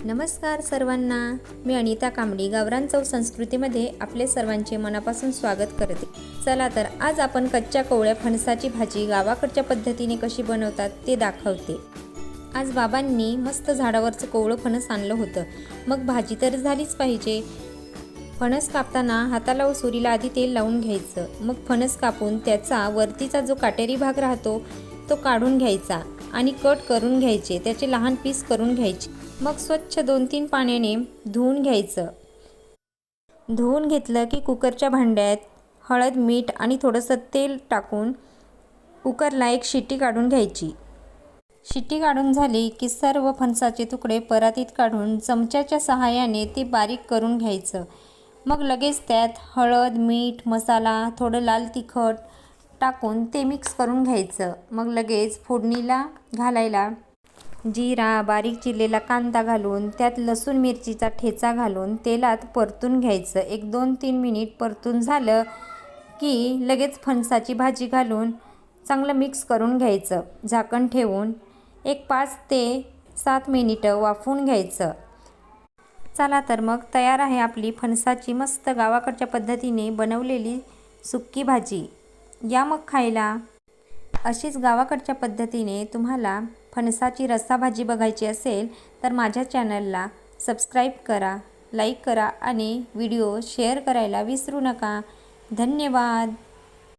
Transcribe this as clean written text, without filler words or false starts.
नमस्कार सर्वांना, मी अनिता कांबडी गावरान चव संस्कृतीमध्ये आपले सर्वांचे मनापासून स्वागत करते। चला तर आज आपण कच्च्या कोवळ्या फणसाची भाजी गावाकडच्या पद्धतीने कशी बनवतात ते दाखवते। आज बाबांनी मस्त झाडावरचं कोवळं फणस आणलं होतं, मग भाजी तर झालीच पाहिजे। फणस कापताना हाताला व सुरीला आधी तेल लावून घ्यायचं, मग फणस कापून त्याचा वरतीचा जो काटेरी भाग राहतो तो काढून घ्यायचा आणि कट करून घ्यायचे, त्याचे लहान पीस करून घ्यायचे। मग स्वच्छ 2-3 पाण्याने धुवून घ्यायचं। धुवून घेतलं की कुकरच्या भांड्यात हळद, मीठ आणि थोडंसं तेल टाकून कुकरला एक शिट्टी काढून घ्यायची। शिट्टी काढून झाली की सर्व फणसाचे तुकडे परातीत काढून चमच्याच्या सहाय्याने ते बारीक करून घ्यायचं। मग लगेच त्यात हळद, मीठ, मसाला, थोडं लाल तिखट टाकून ते मिक्स करून घ्यायचं। मग लगेच फोडणीला घालायला जिरा, बारीक चिरलेला कांदा घालून त्यात लसूण मिरचीचा ठेचा घालून तेलात परतून घ्यायचं। एक 2-3 मिनिट परतून झालं की लगेच फणसाची भाजी घालून चांगलं मिक्स करून घ्यायचं। झाकण ठेवून एक 5 ते 7 मिनिटं वाफवून घ्यायचं। चला तर मग तयार आहे आपली फणसाची मस्त गावाकडच्या पद्धतीने बनवलेली सुक्की भाजी। या मग खायला। अशीच गावाकडच्या पद्धतीने तुम्हाला फणसाची रस्साभाजी बघायची असेल तर माझ्या चॅनलला सबस्क्राईब करा, लाईक करा आणि व्हिडिओ शेअर करायला विसरू नका। धन्यवाद।